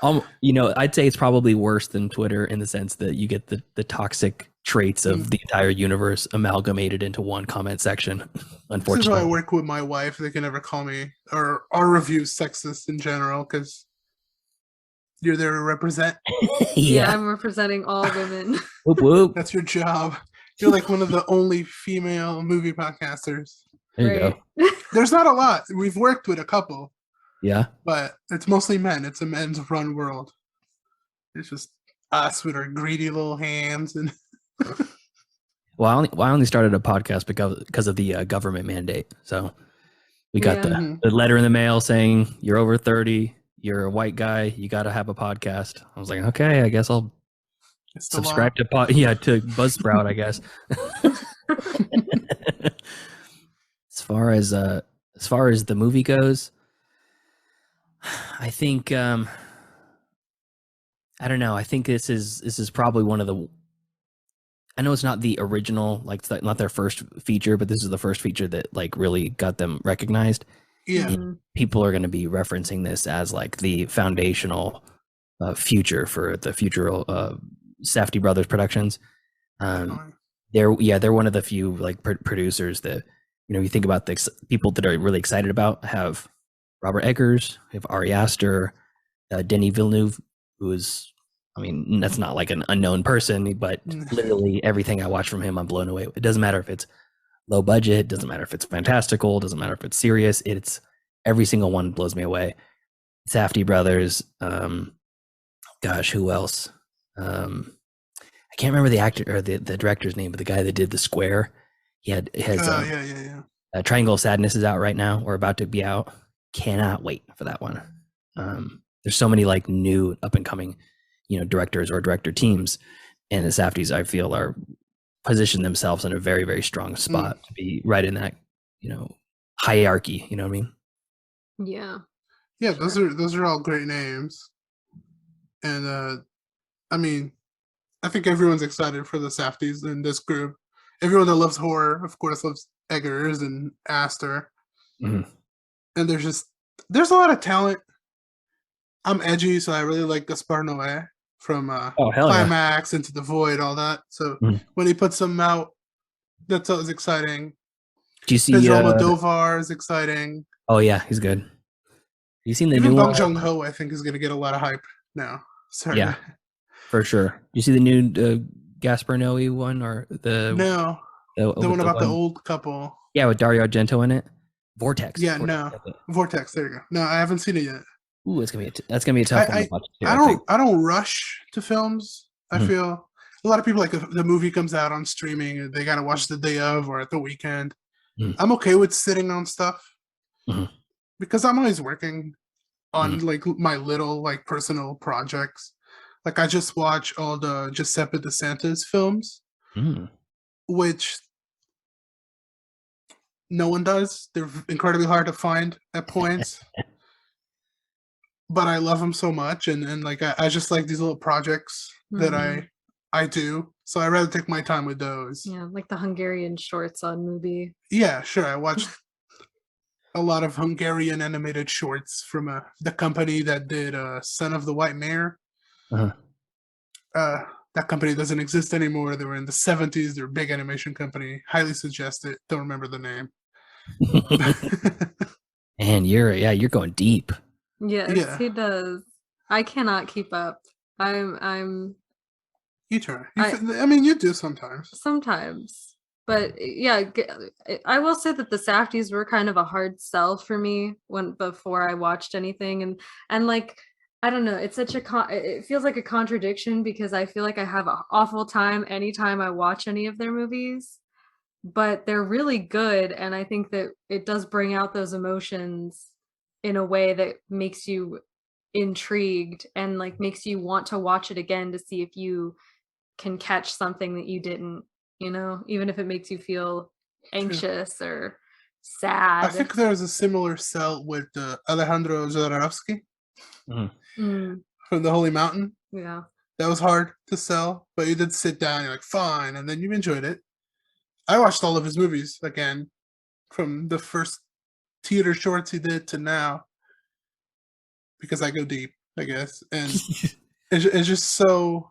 I'd say it's probably worse than Twitter in the sense that you get the toxic traits of the entire universe amalgamated into one comment section. Unfortunately, this is why I work with my wife. They can never call me or our reviews sexist in general because you're there to represent. Yeah, I'm representing all women. Whoop, whoop. That's your job. You're like one of the only female movie podcasters. There you go. There's not a lot. We've worked with a couple. Yeah. But it's mostly men. It's a men's run world. It's just us with our greedy little hands. And well, I only started a podcast because of the government mandate. So we got the letter in the mail saying you're over 30, you're a white guy, you got to have a podcast. I was like, okay, I guess I'll subscribe to Buzzsprout, I guess. As far as the movie goes, I think I don't know. I think this is probably one of the. I know it's not the original, like it's not their first feature, but this is the first feature that like really got them recognized. Yeah, and people are going to be referencing this as like the foundational future for the future Safdie Brothers productions. They're one of the few like producers that you think about the people that are really excited about have Robert Eggers, we have Ari Aster, Denis Villeneuve, who is, that's not like an unknown person, but literally everything I watch from him, I'm blown away. It doesn't matter if it's low budget, doesn't matter if it's fantastical, doesn't matter if it's serious. It's every single one blows me away. Safdie Brothers, gosh, who else? I can't remember the actor or the director's name, but the guy that did The Square, has Triangle of Sadness is out right now, or about to be out. Cannot wait for that one. There's so many like new up and coming, directors or director teams, and the Safdies I feel are positioned themselves in a very, very strong spot to be right in that, hierarchy. You know what I mean? Yeah. Yeah, sure. Those are all great names, and I think everyone's excited for the Safdies in this group. Everyone that loves horror, of course, loves Eggers and Aster. Mm-hmm. And there's a lot of talent. I'm edgy, so I really like Gaspar Noé from Climax, Into the Void, all that. So when he puts them out, that's always exciting. Do you see Pedro Almodovar is exciting. Oh yeah, he's good. Have you seen the Even new Bong Joon-ho, I think, is going to get a lot of hype now. Sorry. Yeah, for sure. You see the new Gaspar Noé one or the one about the old couple? Yeah, with Dario Argento in it. Vortex. Yeah, Vortex. There you go. No, I haven't seen it yet. Ooh, that's gonna be a tough one to watch. Too, I don't rush to films. I feel a lot of people like the movie comes out on streaming, they gotta watch the day of or at the weekend. I'm okay with sitting on stuff because I'm always working. on like my little like personal projects. Like I just watch all the Giuseppe De Santis films, which no one does. They're incredibly hard to find at points. But I love them so much, and like I just like these little projects that I do. So I rather take my time with those. Yeah, like the Hungarian shorts on Mubi. Yeah, sure. I watched a lot of Hungarian animated shorts from the company that did Son of the White Mare. That company doesn't exist anymore. They were in the 70s. They're a big animation company. Highly suggest it. Don't remember the name. And you're going deep. Yes, he does. I cannot keep up. I'm You try. I mean, you do sometimes. Sometimes. But yeah, I will say that the Safdies were kind of a hard sell for me before I watched anything, and like I don't know, it's such it feels like a contradiction because I feel like I have an awful time anytime I watch any of their movies, but they're really good, and I think that it does bring out those emotions in a way that makes you intrigued and like makes you want to watch it again to see if you can catch something that you didn't, even if it makes you feel anxious or sad. I think there's a similar sell with Alejandro Jodorowsky from The Holy Mountain. Yeah. That was hard to sell, but you did sit down, you're like, fine, and then you enjoyed it. I watched all of his movies again, from the first theater shorts he did to now, because I go deep, I guess. And it's just so,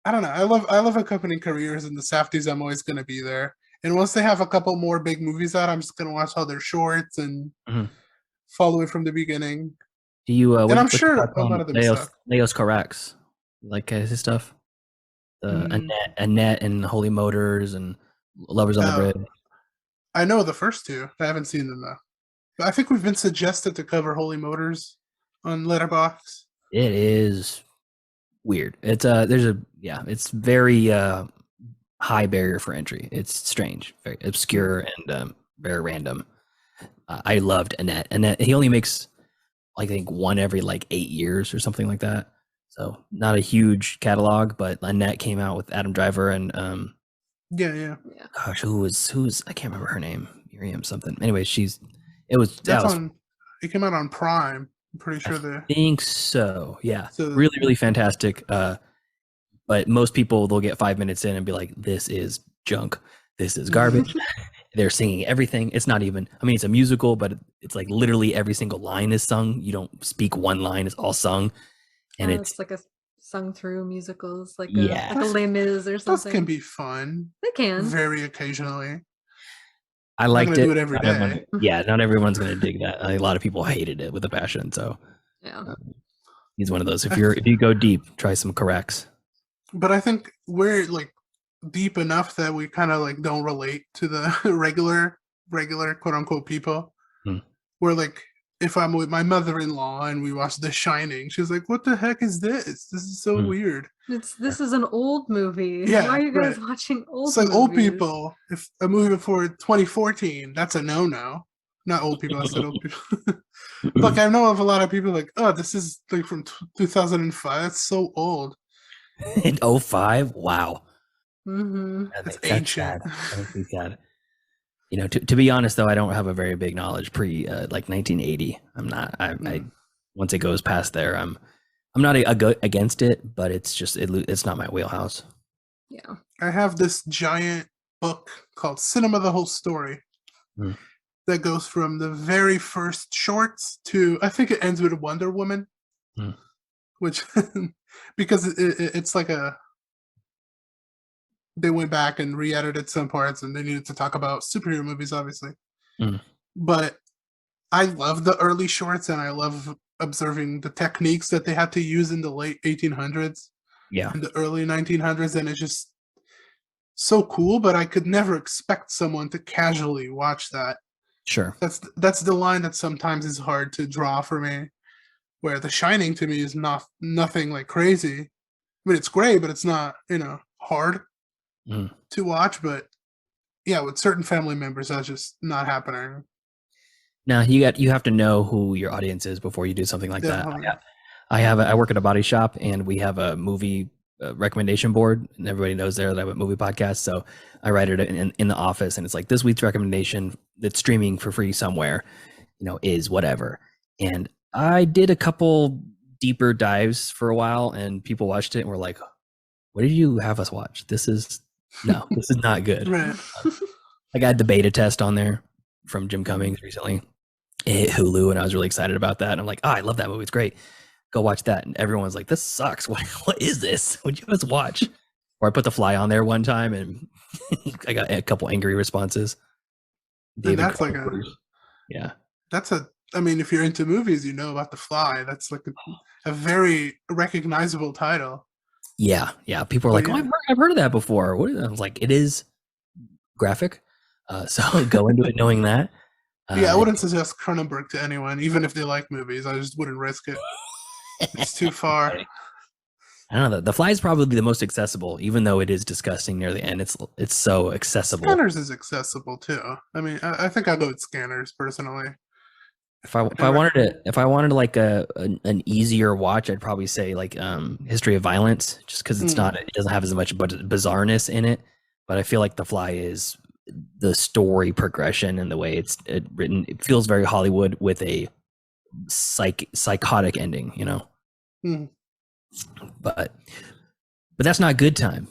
I don't know. I love accompanying careers, and the Safdies, I'm always going to be there. And once they have a couple more big movies out, I'm just going to watch all their shorts and follow it from the beginning. Do you? And I'm sure a lot of them suck. Leos Carax, like his stuff. Annette and Holy Motors and Lovers on the Bridge. I know the first two. I haven't seen them though. But I think we've been suggested to cover Holy Motors on Letterboxd. It is weird. It's it's very high barrier for entry. It's strange, very obscure, and very random. I loved Annette. Annette, he only makes, I think, one every like 8 years or something like that. So not a huge catalog, but Annette came out with Adam Driver and yeah. Gosh, who's I can't remember her name. Miriam something. Anyway, it came out on Prime. I'm pretty sure I think so. Yeah. So, really, really fantastic. But most people, they'll get 5 minutes in and be like, this is junk. This is garbage. They're singing everything. It's not even, I mean, it's a musical, but it's like literally every single line is sung. You don't speak one line, it's all sung. And it's like a sung through musicals, like a Les Mis or something. Those can be fun. They can. Very occasionally. I liked it. Do it every day. Not everyone's going to dig that. A lot of people hated it with a passion. So he's one of those. If you go deep, try some Carax. But I think we're like deep enough that we kind of like don't relate to the regular quote unquote people. We're like, if I'm with my mother-in-law and we watch The Shining, she's like, "What the heck is this? This is so weird." This is an old movie. Yeah, why are you guys watching old? It's like movies? Old people. If a movie before 2014, that's a no-no. Not old people. I said old people. Look, I know of a lot of people like, "Oh, this is like from 2005. That's so old." In 2005, wow. That's ancient. That's sad. You know, to be honest though, I don't have a very big knowledge pre like 1980. I'm not. I once it goes past there, I'm not against it, but it's just it's not my wheelhouse. Yeah. I have this giant book called Cinema: The Whole Story that goes from the very first shorts to, I think it ends with Wonder Woman, which because it's like they went back and re-edited some parts and they needed to talk about superhero movies, obviously. But I love the early shorts and I love observing the techniques that they had to use in the late 1800s and the early 1900s, and it's just so cool. But I could never expect someone to casually watch that. Sure. That's the line that sometimes is hard to draw for me, where The Shining to me is nothing like crazy. I mean, it's great, but it's not, hard to watch. But yeah, with certain family members, that's just not happening. Now you have to know who your audience is before you do something like that. I work at a body shop, and we have a movie recommendation board, and everybody knows there that I have a movie podcast. So I write it in the office, and it's like, this week's recommendation that's streaming for free somewhere, is whatever. And I did a couple deeper dives for a while, and people watched it and were like, "What did you have us watch? This is not good." Right. I got the beta test on there from Jim Cummings recently. It hit Hulu, and I was really excited about that. And I'm like, I love that movie. It's great. Go watch that. And everyone's like, this sucks. What is this? Would you just watch? Or I put The Fly on there one time, and I got a couple angry responses. And that's I mean, if you're into movies, about The Fly. That's like a very recognizable title. Yeah. People are like, oh, I've heard of that before. I was like, it is graphic. So go into it knowing that. I wouldn't suggest Cronenberg to anyone, even if they like movies. I just wouldn't risk it. It's too far. I don't know. The Fly is probably the most accessible, even though it is disgusting near the end. It's so accessible. Scanners is accessible too. I mean, I think I'll go with Scanners personally. If I wanted like an easier watch, I'd probably say like History of Violence, just because it doesn't have as much bizarreness in it. But I feel like The Fly is the story progression and the way it's written. It feels very Hollywood with a psychotic ending, But that's not Good Time.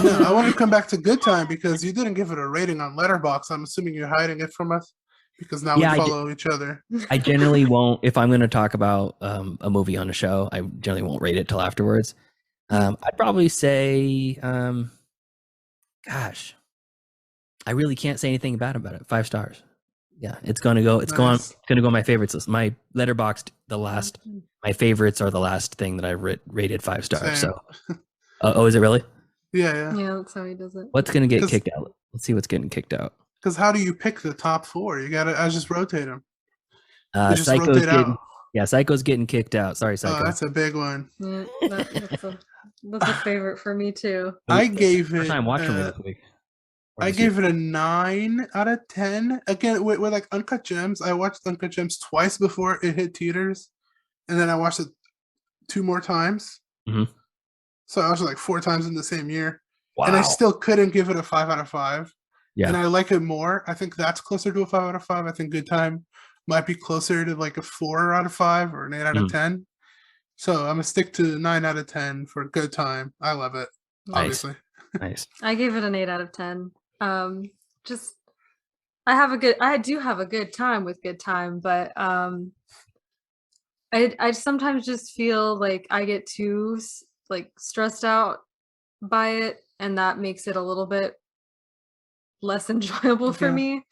No, I want to come back to Good Time because you didn't give it a rating on Letterboxd. I'm assuming you're hiding it from us because now we follow each other. I generally won't. If I'm going to talk about a movie on a show, I generally won't rate it till afterwards. I'd probably say, gosh, I really can't say anything bad about it. 5 stars. Yeah, it's gonna go. It's going to go on my favorites list. My Letterboxd, my favorites are the last thing that I rated 5 stars. Same. So, oh, is it really? Yeah. Yeah, that's how he does it. What's gonna get kicked out? Let's see what's getting kicked out. Because how do you pick the top 4? I just rotate them. Psycho's getting kicked out. Sorry, Psycho. Oh, that's a big one. Yeah, that's a favorite for me too. I gave it. First time watching it this week. I gave it a 9 out of 10. Again, with like Uncut Gems, I watched Uncut Gems twice before it hit theaters, and then I watched it 2 more times. Mm-hmm. So I watched it like 4 times in the same year. Wow. And I still couldn't give it a 5 out of 5. Yeah. And I like it more. I think that's closer to a 5 out of 5. I think Good Time might be closer to like a 4 out of 5 or an 8 out of 10. So I'm gonna stick to 9 out of 10 for Good Time. I love it. Obviously. Nice. I gave it an 8 out of 10. I do have a good time with Good Time, but I sometimes just feel like I get too like stressed out by it, and that makes it a little bit less enjoyable for me.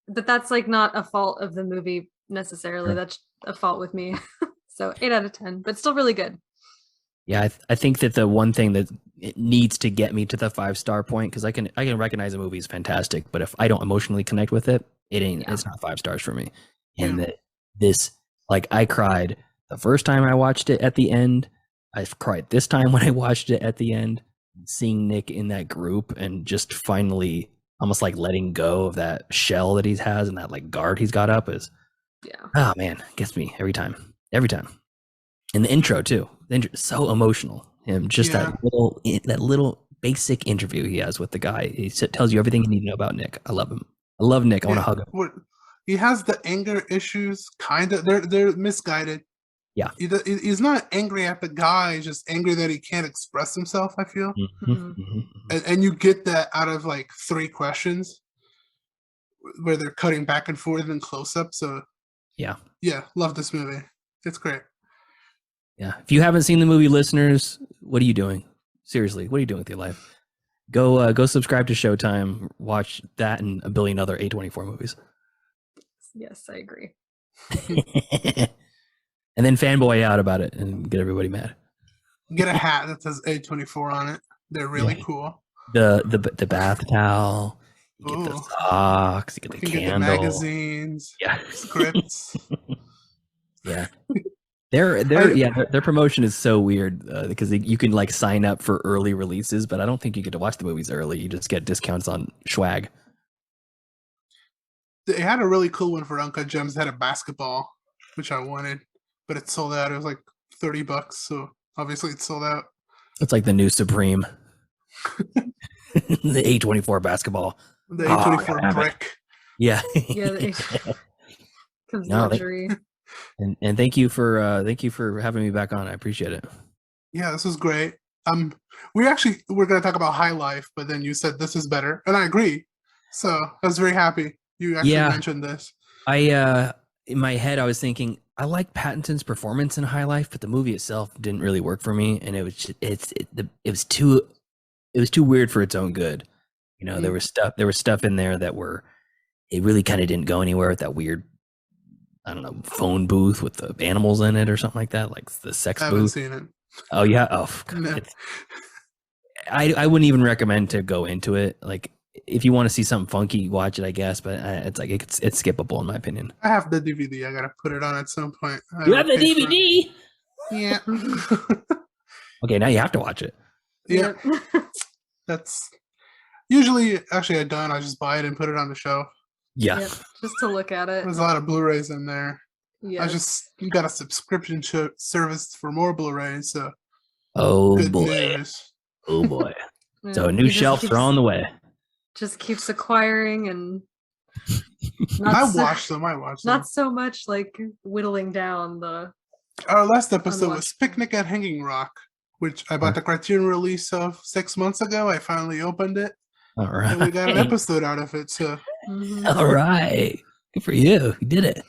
But that's like not a fault of the movie necessarily. Sure. That's a fault with me. So 8 out of 10, but still really good. Yeah, I think that the one thing that it needs to get me to the 5-star point, because I can recognize a movie is fantastic, but if I don't emotionally connect with it, it's not 5 stars for me. And that I cried the first time I watched it at the end. I've cried this time when I watched it at the end. Seeing Nick in that group and just finally almost like letting go of that shell that he has and that like guard he's got up oh man, gets me every time. And the intro too. The intro is so emotional. And just that little basic interview he has with the guy. He tells you everything you need to know about Nick. I love him. I love Nick. I want to hug him. He has the anger issues, kind of. They're misguided. Yeah. He's not angry at the guy. He's just angry that he can't express himself, I feel. And you get that out of like 3 questions where they're cutting back and forth in close up. So yeah, love this movie. It's great. Yeah. If you haven't seen the movie, listeners, what are you doing? Seriously, what are you doing with your life? Go subscribe to Showtime. Watch that and a billion other A24 movies. Yes, I agree. And then fanboy out about it and get everybody mad. Get a hat that says A24 on it. They're really cool. The bath towel. You get the socks. You get the candle. Get the magazines. Yeah. Scripts. Yeah. Their promotion is so weird because you can like sign up for early releases, but I don't think you get to watch the movies early. You just get discounts on swag. They had a really cool one for Uncut Gems. They had a basketball, which I wanted, but it sold out. It was like $30, so obviously it's sold out. It's like the new Supreme. The A24 basketball. The A24 brick. Yeah. Yeah. Comes luxury. And thank you for having me back on. I appreciate it. Yeah, this was great. We're going to talk about High Life, but then you said this is better, and I agree. So I was very happy you actually mentioned this. In my head, I was thinking I liked Pattinson's performance in High Life, but the movie itself didn't really work for me, and it was too weird for its own good. You know, there was stuff in there that it really kind of didn't go anywhere with that weird, I don't know, phone booth with the animals in it or something like that, like the sex booth. I haven't seen it. Oh yeah. Oh, God. No. I wouldn't even recommend to go into it. Like, if you want to see something funky, watch it, I guess. But it's like it's skippable in my opinion. I have the DVD. I gotta put it on at some point. You have the DVD? Yeah. Okay, now you have to watch it. Yeah. That's usually actually I don't. I just buy it and put it on the shelf. Yeah. Just to look at it. There's a lot of Blu-rays in there. Yeah. You got a subscription service for more Blu-rays. So. Oh good boy. News. Oh boy. So new shelves are on the way. Just keeps acquiring and I watched them. Not so much like whittling down the. Our last episode was Picnic at Hanging Rock, which I bought the Criterion release of 6 months ago. I finally opened it. All right. And we got an episode out of it. So. All right. Good for you. You did it.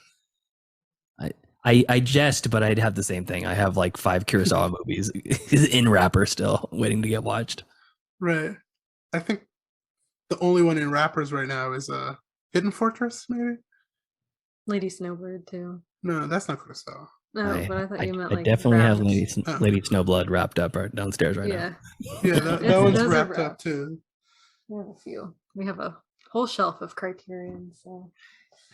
I jest, but I'd have the same thing. I have like 5 Kurosawa movies in wrapper still waiting to get watched. Right. I think the only one in wrappers right now is Hidden Fortress, maybe? Lady Snowbird, too. No, that's not Kurosawa. No, but I thought you meant like. I definitely have Lady Snowblood wrapped up right downstairs right now. Yeah, that one's wrapped up too. We have a few. We have a whole shelf of Criterion, so.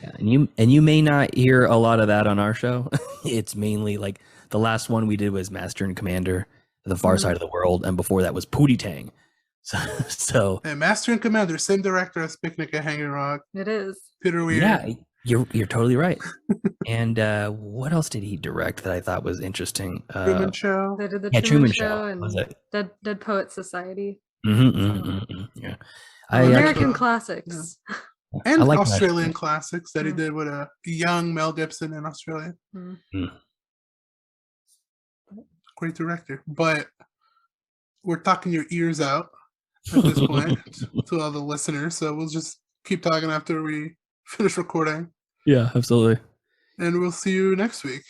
Yeah, and you may not hear a lot of that on our show. It's mainly like the last one we did was Master and Commander, The Far Side of the World, and before that was Pootie Tang. So and Master and Commander, same director as Picnic at Hanging Rock. It is Peter Weir. Yeah, you're totally right. And what else did he direct that I thought was interesting? Truman Show. They did the Truman Show and was it? Dead Poet Society. Yeah. American classics. Yeah. And like Australian classics that he did with a young Mel Gibson in Australia. Great director. But we're talking your ears out at this point to all the listeners. So we'll just keep talking after we finish recording. Yeah, absolutely. And we'll see you next week.